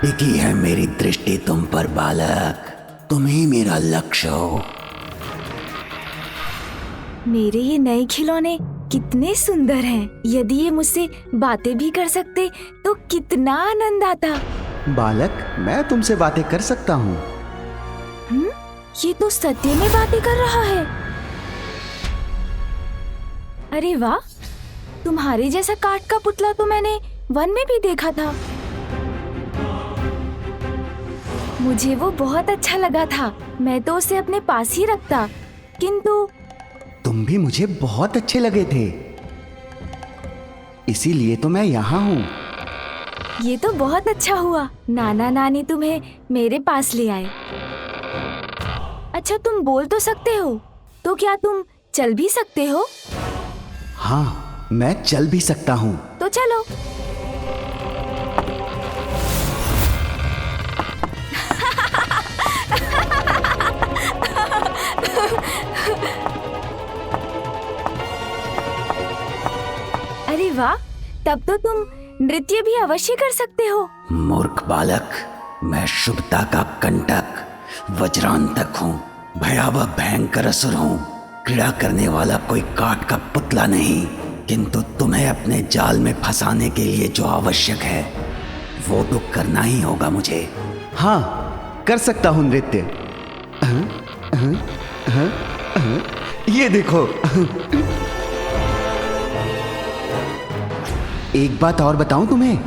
टिकी है मेरी दृष्टि तुम पर बालक, तुम ही मेरा लक्ष्य हो। मेरे ये नए खिलौने कितने सुंदर हैं। यदि ये मुझसे बातें भी कर सकते तो कितना आनंद आता। बालक, मैं तुमसे बातें कर सकता हूँ। ये तो सत्य में बातें कर रहा है। अरे वाह, तुम्हारे जैसा काठ का पुतला तो मैंने वन में भी देखा था। मुझे वो बहुत अच्छा लगा था। मैं तो उसे अपने पास ही रखता, किंतु तुम भी मुझे बहुत अच्छे लगे थे, इसीलिए तो मैं यहाँ हूँ। ये तो बहुत अच्छा हुआ, नाना नानी तुम्हें मेरे पास ले आए। अच्छा, तुम बोल तो सकते हो, तो क्या तुम चल भी सकते हो? हाँ, मैं चल भी सकता हूँ। तो चलो। अरे वाह, तब तो तुम नृत्य भी अवश्य कर सकते हो। मूर्ख बालक, मैं शुभता का कंटक वज्रांतक हूँ, भयावह भयंकर असुर हूँ। क्रीड़ा करने वाला कोई काठ का पुतला नहीं, किंतु तुम्हें अपने जाल में फंसाने के लिए जो आवश्यक है वो तो करना ही होगा मुझे। हाँ, कर सकता हूँ नृत्य। ये देखो। एक बात और बताऊं तुम्हें,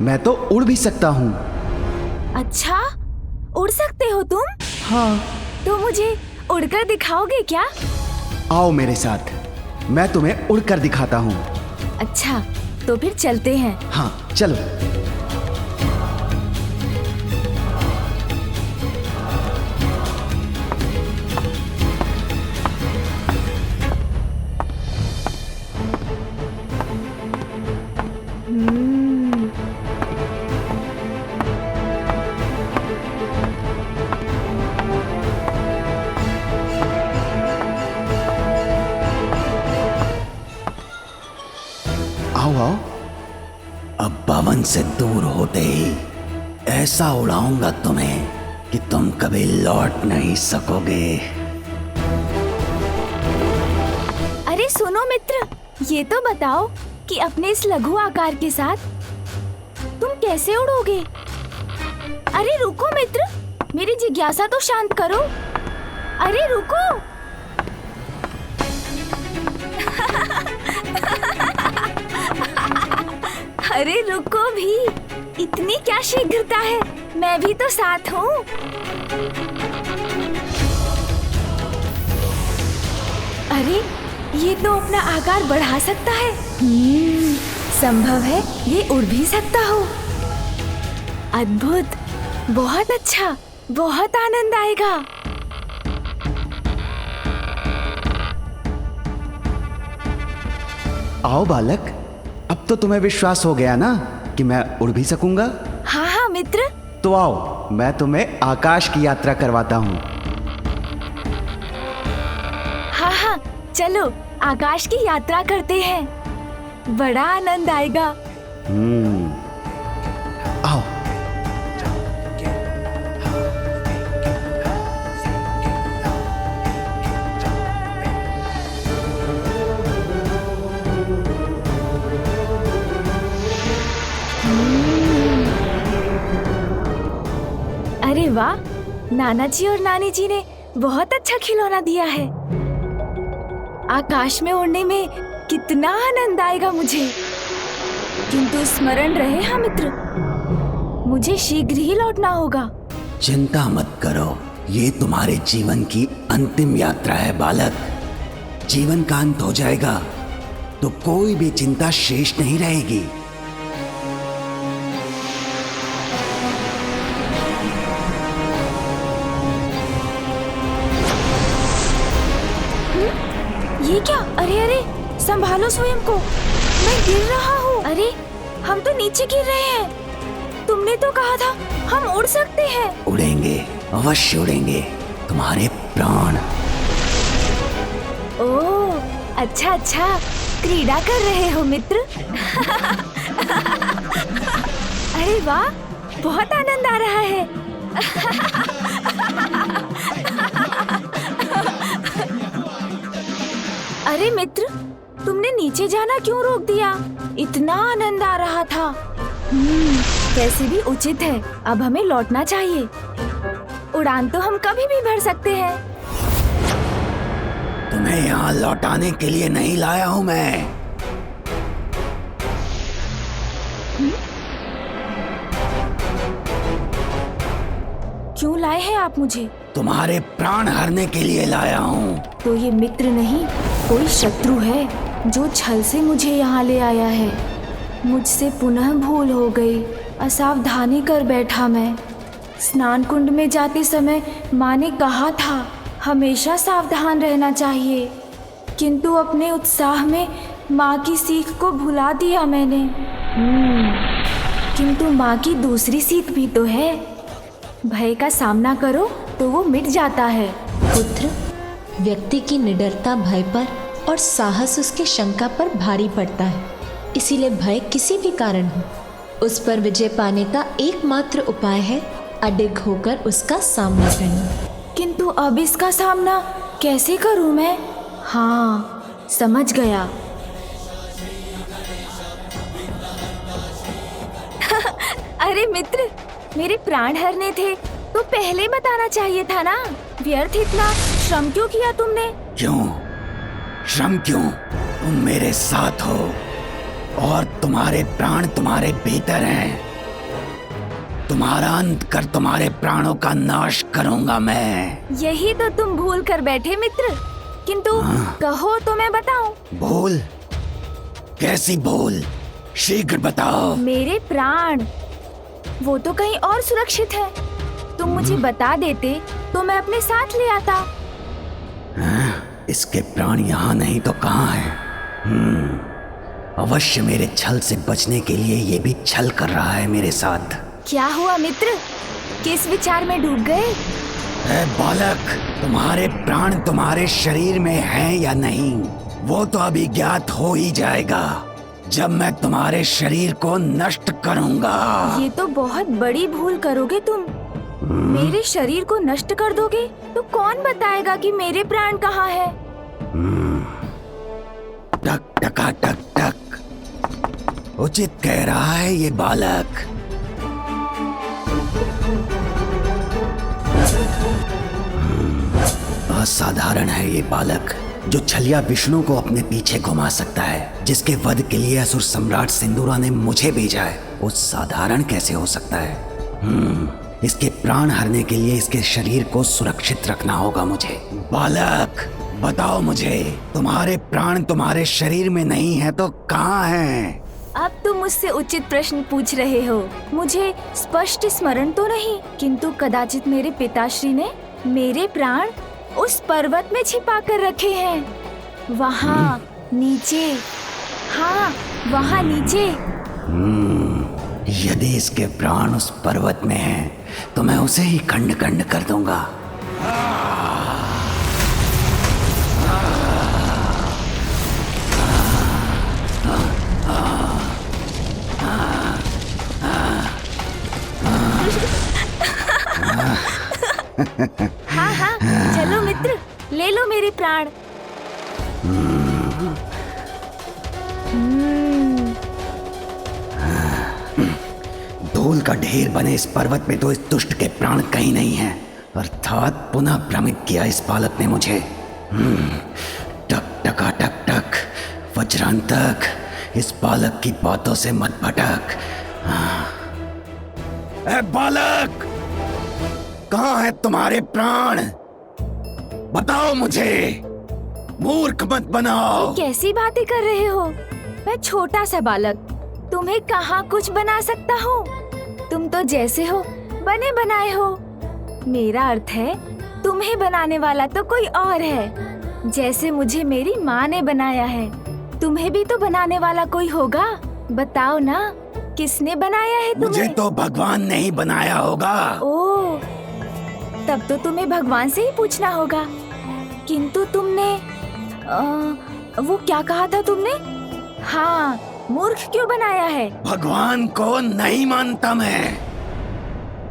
मैं तो उड़ भी सकता हूँ। अच्छा, उड़ सकते हो तुम? हाँ। तो मुझे उड़कर दिखाओगे क्या? आओ मेरे साथ, मैं तुम्हें उड़कर दिखाता हूँ। अच्छा, तो फिर चलते हैं। हाँ, चलो। आओ आओ। अब भवन से दूर होते ही ऐसा उड़ाऊंगा तुम्हें कि तुम कभी लौट नहीं सकोगे। अरे सुनो मित्र, ये तो बताओ कि अपने इस लघु आकार के साथ तुम कैसे उड़ोगे? अरे रुको मित्र, मेरी जिज्ञासा तो शांत करो। अरे रुको। अरे रुको भी, इतनी क्या शीघ्रता है? मैं भी तो साथ हूँ। अरे ये तो अपना आकार बढ़ा सकता है। संभव है ये उड़ भी सकता हो। अद्भुत, बहुत अच्छा, बहुत आनंद आएगा। आओ बालक, अब तो तुम्हें विश्वास हो गया ना कि मैं उड़ भी सकूंगा। हाँ हाँ मित्र। तो आओ, मैं तुम्हें आकाश की यात्रा करवाता हूँ। हाँ हाँ, चलो आकाश की यात्रा करते हैं, बड़ा आनंद आएगा। आओ। अरे वाह, नाना जी और नानी जी ने बहुत अच्छा खिलौना दिया है। आकाश में उड़ने में कितना आनंद आएगा मुझे। किंतु स्मरण रहे हाँ मित्र, मुझे शीघ्र ही लौटना होगा। चिंता मत करो, ये तुम्हारे जीवन की अंतिम यात्रा है बालक। जीवन का अंत हो जाएगा तो कोई भी चिंता शेष नहीं रहेगी। ये क्या? अरे अरे, संभालो स्वयं को, मैं गिर रहा हूँ। अरे हम तो नीचे गिर रहे हैं। तुमने तो कहा था हम उड़ सकते हैं। उड़ेंगे, अवश्य उड़ेंगे, तुम्हारे प्राण। ओह, अच्छा अच्छा, क्रीड़ा कर रहे हो मित्र। अरे वाह, बहुत आनंद आ रहा है। अरे मित्र, तुमने नीचे जाना क्यों रोक दिया? इतना आनंद आ रहा था। कैसे भी उचित है, अब हमें लौटना चाहिए। उड़ान तो हम कभी भी भर सकते हैं। तुम्हें यहाँ लौटाने के लिए नहीं लाया हूँ मैं। क्यों लाए हैं आप मुझे? तुम्हारे प्राण हरने के लिए लाया हूँ। तो ये मित्र नहीं, कोई शत्रु है जो छल से मुझे यहाँ ले आया है। मुझसे पुनः भूल हो गई, असावधानी कर बैठा मैं। स्नान कुंड में जाते समय माँ ने कहा था हमेशा सावधान रहना चाहिए, किंतु अपने उत्साह में माँ की सीख को भुला दिया मैंने। किंतु माँ की दूसरी सीख भी तो है, भय का सामना करो तो वो मिट जाता है। पुत्र, व्यक्ति की निडरता भय पर और साहस उसके शंका पर भारी पड़ता है। इसीलिए भय किसी भी कारण हो, उस पर विजय पाने का एकमात्र उपाय है अडिग होकर उसका सामना करना। किंतु अब इसका सामना कैसे करूं मैं? हाँ, समझ गया। अरे मित्र, मेरे प्राण हरने थे तो पहले बताना चाहिए था ना। व्यर्थ इतना श्रम क्यों किया तुमने? क्यों श्रम क्यों? तुम मेरे साथ हो और तुम्हारे प्राण तुम्हारे भीतर हैं। तुम्हारा अंत कर तुम्हारे प्राणों का नाश करूंगा मैं। यही तो तुम भूल कर बैठे मित्र। किंतु कहो तो मैं बताऊं। भूल? कैसी भूल? शीघ्र बताओ। मेरे प्राण, वो तो कहीं और सुरक्षित है। तुम मुझे बता देते तो मैं अपने साथ ले आता। इसके प्राण यहाँ नहीं तो कहाँ है? अवश्य मेरे छल से बचने के लिए ये भी छल कर रहा है मेरे साथ। क्या हुआ मित्र? किस विचार में डूब गए? ए बालक, तुम्हारे प्राण तुम्हारे शरीर में हैं या नहीं, वो तो अभी ज्ञात हो ही जाएगा जब मैं तुम्हारे शरीर को नष्ट करूंगा। ये तो बहुत बड़ी भूल करोगे तुम। मेरे शरीर को नष्ट कर दोगे तो कौन बताएगा कि मेरे प्राण कहाँ है? टक टका टक टक, उचित कह रहा है ये बालक। असाधारण है ये बालक, जो छलिया विष्णु को अपने पीछे घुमा सकता है, जिसके वध के लिए असुर सम्राट सिंदूरा ने मुझे भेजा है। वो साधारण कैसे हो सकता है? इसके प्राण हरने के लिए इसके शरीर को सुरक्षित रखना होगा मुझे। बालक, बताओ मुझे, तुम्हारे प्राण तुम्हारे शरीर में नहीं है तो कहाँ हैं? अब तुम मुझसे उचित प्रश्न पूछ रहे हो। मुझे स्पष्ट स्मरण तो नहीं, किंतु कदाचित मेरे पिताश्री ने मेरे प्राण उस पर्वत में छिपा कर रखे हैं। वहाँ नीचे। हाँ, वहाँ नीचे। यदि इसके प्राण उस पर्वत में हैं, तो मैं उसे ही खंड खंड कर दूंगा। हाँ हाँ, चलो मित्र, ले लो मेरे प्राण। धूल का ढेर बने इस पर्वत में तो इस दुष्ट के प्राण कहीं नहीं हैं। अर्थात पुनः भ्रमित किया इस बालक ने मुझे। टक टका टक टक, वज्रांतक, इस बालक की बातों से मत भटक। ए बालक, कहाँ है तुम्हारे प्राण? बताओ मुझे, मूर्ख मत बनाओ। कैसी बातें कर रहे हो? मैं छोटा सा बालक, तुम्हें कहाँ कुछ बना सकता हूँ? तुम तो जैसे हो बने बनाए हो। मेरा अर्थ है, तुम्हें बनाने वाला तो कोई और है। जैसे मुझे मेरी माँ ने बनाया है, तुम्हें भी तो बनाने वाला कोई होगा। बताओ ना, किसने बनाया है तुम्हें? मुझे तो भगवान ने ही बनाया होगा। ओह, तब तो तुम्हें भगवान से ही पूछना होगा। किंतु तुमने वो क्या कहा था तुमने? हाँ, मूर्ख क्यों बनाया है? भगवान को नहीं मानता मैं।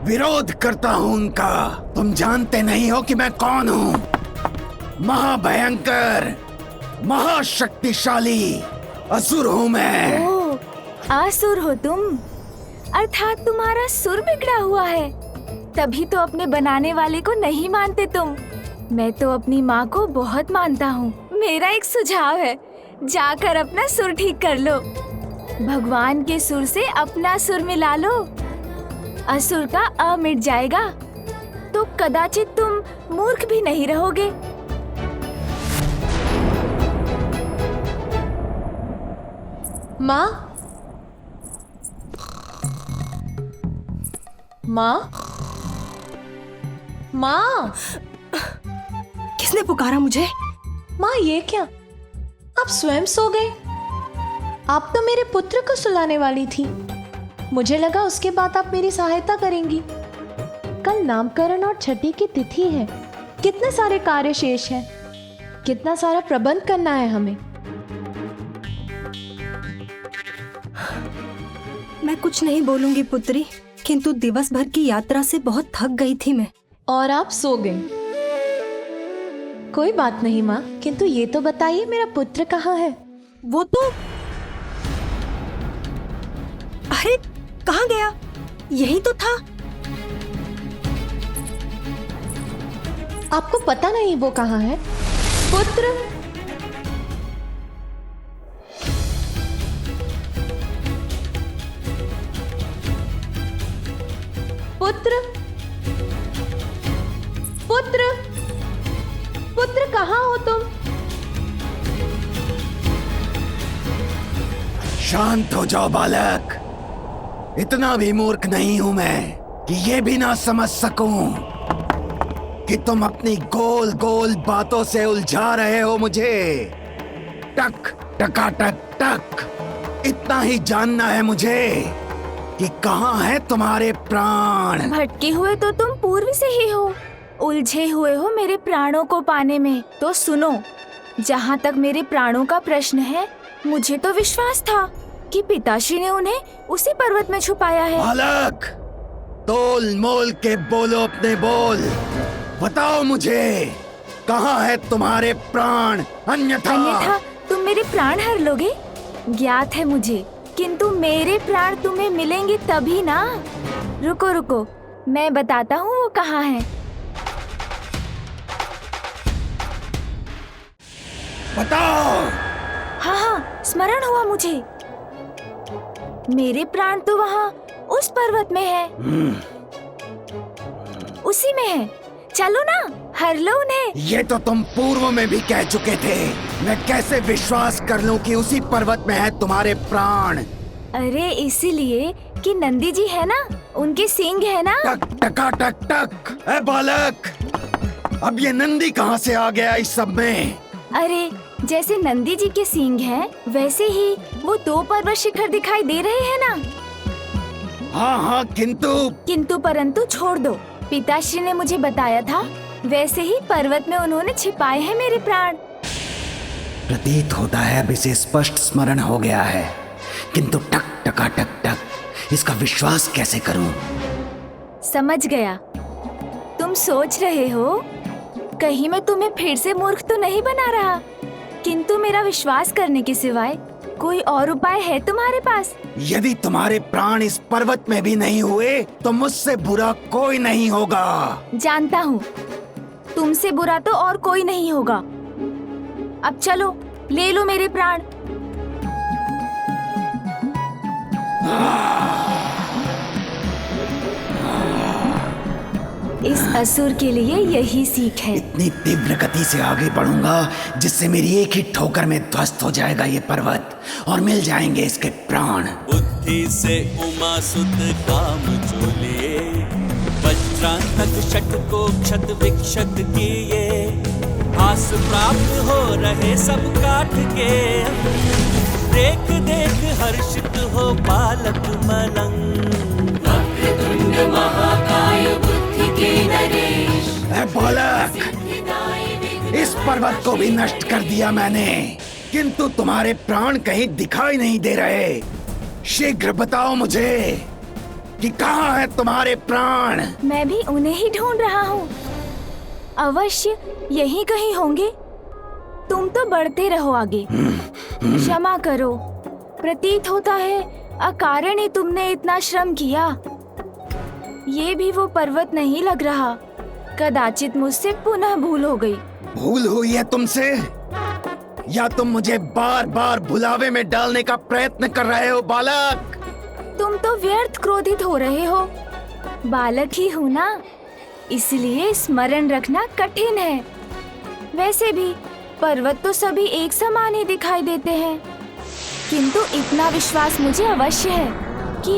विरोध करता हूँ उनका। तुम जानते नहीं हो कि मैं कौन हूँ। महाभयंकर, महाशक्तिशाली असुर हूँ मैं। ओ, असुर हो तुम, अर्थात तुम्हारा सुर बिगड़ा हुआ है, तभी तो अपने बनाने वाले को नहीं मानते तुम। मैं तो अपनी माँ को बहुत मानता हूँ। मेरा एक सुझाव है, जाकर अपना सुर ठीक कर लो। भगवान के सुर से अपना सुर मिला लो, असुर का अ मिट जाएगा, तो कदाचित तुम मूर्ख भी नहीं रहोगे। माँ, माँ, माँ, किसने पुकारा मुझे? माँ ये क्या? आप स्वयं सो गए? आप तो मेरे पुत्र को सुलाने वाली थी। मुझे लगा उसके बाद आप मेरी सहायता करेंगी। कल नामकरण और छठी की तिथि है, कितने सारे कार्य शेष हैं, कितना सारा प्रबंध करना है हमें। मैं कुछ नहीं बोलूंगी पुत्री, किंतु दिवस भर की यात्रा से बहुत थक गई थी मैं। और आप सो गए। कोई बात नहीं माँ, किंतु ये तो बताइए मेरा पुत्र कहाँ है? वो तो अरे कहाँ गया? यही तो था। आपको पता नहीं वो कहाँ है? पुत्र, पुत्र, पुत्र, पुत्र कहाँ हो तुम? शांत हो जाओ बालक। इतना भी मूर्ख नहीं हूं मैं कि ये भी ना समझ सकूं कि तुम अपनी गोल गोल बातों से उलझा रहे हो मुझे। टक टका टक टक, इतना ही जानना है मुझे कि कहाँ है तुम्हारे प्राण। भटके हुए तो तुम पूर्व से ही हो, उलझे हुए हो मेरे प्राणों को पाने में। तो सुनो, जहाँ तक मेरे प्राणों का प्रश्न है, मुझे तो विश्वास था कि पिताश्री ने उन्हें उसी पर्वत में छुपाया है। बालक, तोल मोल के बोलो अपने बोल। बताओ मुझे, कहाँ है तुम्हारे प्राण? अन्यथा तुम मेरे प्राण हर लोगे, ज्ञात है मुझे, किंतु मेरे प्राण तुम्हें मिलेंगे तभी ना। रुको रुको, मैं बताता हूँ वो कहाँ है। बताओ। हाँ हाँ, स्मरण हुआ मुझे। मेरे प्राण तो वहाँ उस पर्वत में है, उसी में है। चलो ना, हर लो उन्हें। ये तो तुम पूर्व में भी कह चुके थे। मैं कैसे विश्वास कर लूं कि उसी पर्वत में है तुम्हारे प्राण? अरे इसीलिए कि नंदी जी है ना, उनके सींग है ना। टक टका टक टक। ए बालक, अब ये नंदी कहाँ से आ गया इस सब में? अरे जैसे नंदी जी के सींग हैं, वैसे ही वो 2 पर्वत शिखर दिखाई दे रहे हैं ना। हाँ हाँ, किंतु परंतु छोड़ दो। पिताश्री ने मुझे बताया था, वैसे ही पर्वत में उन्होंने छिपाए हैं मेरे प्राण। प्रतीत होता है अब इसे स्पष्ट स्मरण हो गया है, किंतु टक टका टक टक, इसका विश्वास कैसे करूं? समझ गया, तुम सोच रहे हो कहीं मैं तुम्हें फिर से मूर्ख तो नहीं बना रहा, किंतु मेरा विश्वास करने के सिवाय कोई और उपाय है तुम्हारे पास? यदि तुम्हारे प्राण इस पर्वत में भी नहीं हुए तो मुझसे बुरा कोई नहीं होगा। जानता हूँ, तुमसे बुरा तो और कोई नहीं होगा। अब चलो, ले लो मेरे प्राण। इस असुर के लिए यही सीख है। इतनी तीव्र गति से आगे बढ़ूंगा जिससे मेरी एक ही ठोकर में ध्वस्त हो जाएगा ये पर्वत और मिल जाएंगे इसके प्राण। बुद्धि से उमा सुत काम जो लिए, वज्रांतक शठ को क्षत विक्षत किए, आस प्राप्त हो रहे सब काट के, देख देख हर्षित हो बालक मलंग। वक्रतुंड महाकाय बुद्धि के नरेश। ऐ बालक, इस पर्वत को भी नष्ट कर दिया मैंने, किंतु तुम्हारे प्राण कहीं दिखाई नहीं दे रहे। शीघ्र बताओ मुझे कि कहाँ है तुम्हारे प्राण? मैं भी उन्हें ही ढूंढ रहा हूँ। अवश्य यहीं कहीं होंगे। तुम तो बढ़ते रहो आगे। क्षमा करो, प्रतीत होता है अकारण ही तुमने इतना श्रम किया। ये भी वो पर्वत नहीं लग रहा। कदाचित मुझसे पुनः भूल हो गई। भूल हुई है तुमसे, या तुम मुझे बार बार भुलावे में डालने का प्रयत्न कर रहे हो बालक? तुम तो व्यर्थ क्रोधित हो रहे हो। बालक ही हूँ ना, इसलिए स्मरण रखना कठिन है। वैसे भी पर्वत तो सभी एक समान ही दिखाई देते हैं, किंतु इतना विश्वास मुझे अवश्य है कि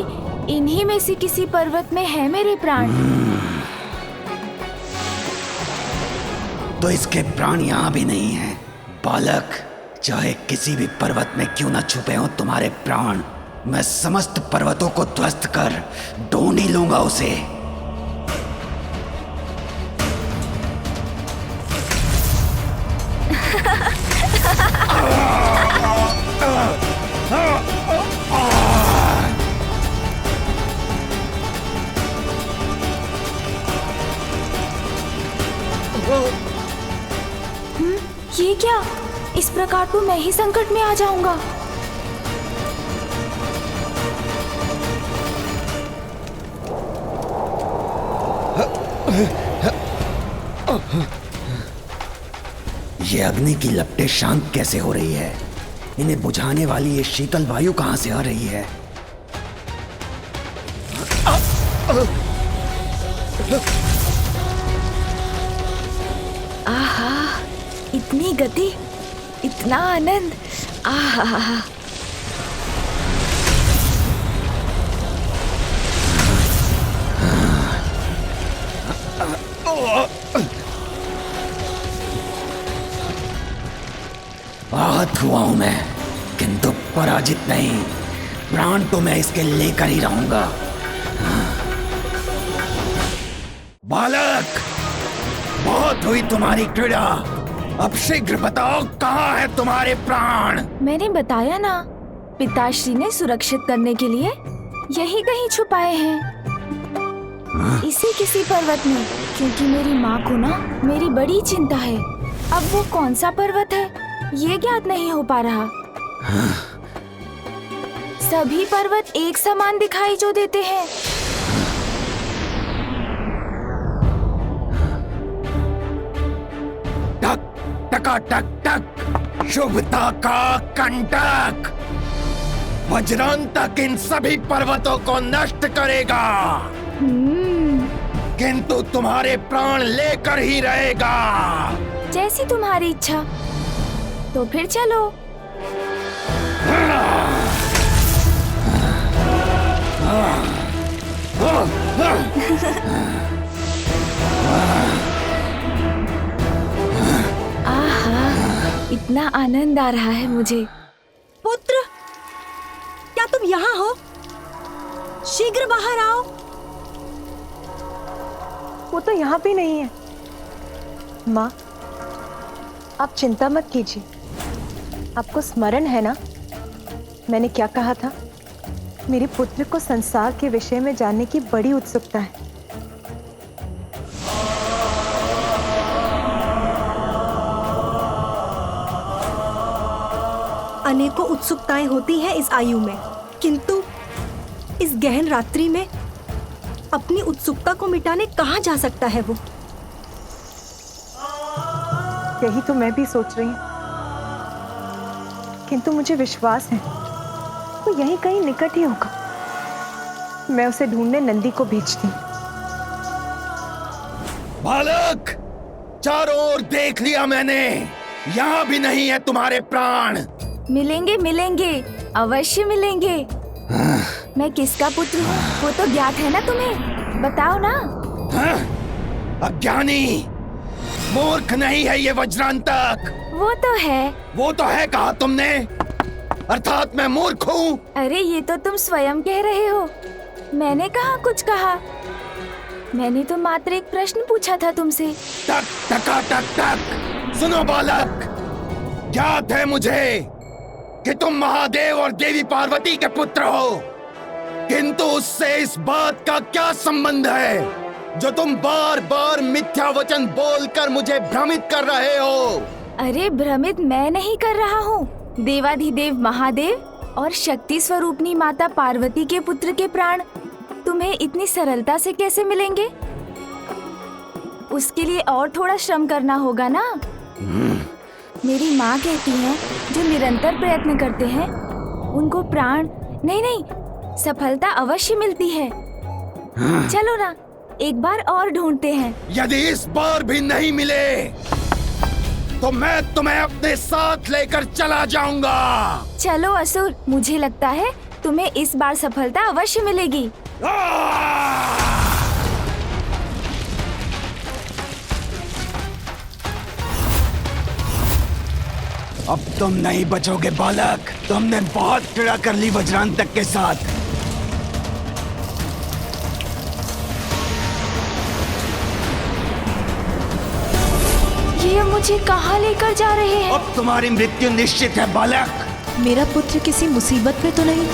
इन्हीं में से किसी पर्वत में है मेरे प्राण। तो इसके प्राण यहाँ भी नहीं है बालक। चाहे किसी भी पर्वत में क्यों न छुपे हो तुम्हारे प्राण, मैं समस्त पर्वतों को ध्वस्त कर ढूंढ ही लूंगा उसे। ये क्या? इस प्रकार तो मैं ही संकट में आ जाऊंगा। ये अग्नि की लपटें शांत कैसे हो रही है? इन्हें बुझाने वाली ये शीतल वायु कहाँ से आ रही है? आहा, इतनी गति, इतना आनंद। आहा, आहत हुआ हूं मैं, किंतु पराजित नहीं। प्राण तो मैं इसके लेकर ही रहूंगा। बालक, बहुत हुई तुम्हारी क्रीड़ा। अब शीघ्र बताओ, कहाँ है तुम्हारे प्राण? मैंने बताया ना, पिताश्री ने सुरक्षित करने के लिए यही कहीं छुपाए हैं। इसी किसी पर्वत में, क्योंकि मेरी माँ को ना मेरी बड़ी चिंता है। अब वो कौन सा पर्वत है ये ज्ञात नहीं हो पा रहा। सभी पर्वत एक समान दिखाई जो देते हैं। टक टका टक टक, शुभता का कंटक। वज्रांतक इन सभी पर्वतों को नष्ट करेगा, किंतु तुम्हारे प्राण लेकर ही रहेगा। जैसी तुम्हारी इच्छा। तो फिर चलो। आहा, इतना आनंद आ रहा है मुझे। पुत्र, क्या तुम यहाँ हो? शीघ्र बाहर आओ। वो तो यहाँ भी नहीं है। माँ, आप चिंता मत कीजिए। आपको स्मरण है ना, मैंने क्या कहा था? मेरे पुत्र को संसार के विषय में जानने की बड़ी उत्सुकता है। अनेकों उत्सुकताएं होती हैं इस आयु में, किंतु इस गहन रात्रि में अपनी उत्सुकता को मिटाने कहाँ जा सकता है वो? यही तो मैं भी सोच रही हूँ, किंतु मुझे विश्वास है वो यहीं कहीं निकट ही होगा। मैं उसे ढूंढने नंदी को भेजती हूँ। बालक, चारों ओर देख लिया मैंने, यहाँ भी नहीं है तुम्हारे प्राण। मिलेंगे मिलेंगे, अवश्य मिलेंगे। मैं किसका पुत्र हूँ वो तो ज्ञात है ना तुम्हें, बताओ ना। अज्ञानी, मूर्ख नहीं है ये वज्रांतक। वो तो है कहा तुमने? अर्थात मैं मूर्ख हूँ? अरे ये तो तुम स्वयं कह रहे हो, मैंने कहाँ कुछ कहा। मैंने तो मात्र एक प्रश्न पूछा था तुमसे। टक टका टक टक। सुनो बालक, ज्ञात है मुझे कि तुम महादेव और देवी पार्वती के पुत्र हो, किंतु उससे इस बात का क्या संबंध है जो तुम बार बार मिथ्या वचन बोलकर मुझे भ्रमित कर रहे हो? अरे भ्रमित मैं नहीं कर रहा हूँ। देवाधिदेव महादेव और शक्ति स्वरूपनी माता पार्वती के पुत्र के प्राण तुम्हें इतनी सरलता से कैसे मिलेंगे? उसके लिए और थोड़ा श्रम करना होगा ना। मेरी माँ कहती है जो निरंतर प्रयत्न करते हैं उनको प्राण नहीं सफलता अवश्य मिलती है। चलो ना एक बार और ढूंढते हैं। यदि इस बार भी नहीं मिले तो मैं तुम्हें अपने साथ लेकर चला जाऊंगा। चलो असुर, मुझे लगता है तुम्हें इस बार सफलता अवश्य मिलेगी। अब तुम नहीं बचोगे बालक। तुमने बहुत क्रीड़ा कर ली वज्रांतक के साथ। ये मुझे कहाँ लेकर जा रहे हैं? अब तुम्हारी मृत्यु निश्चित है बालक। मेरा पुत्र किसी मुसीबत में तो नहीं?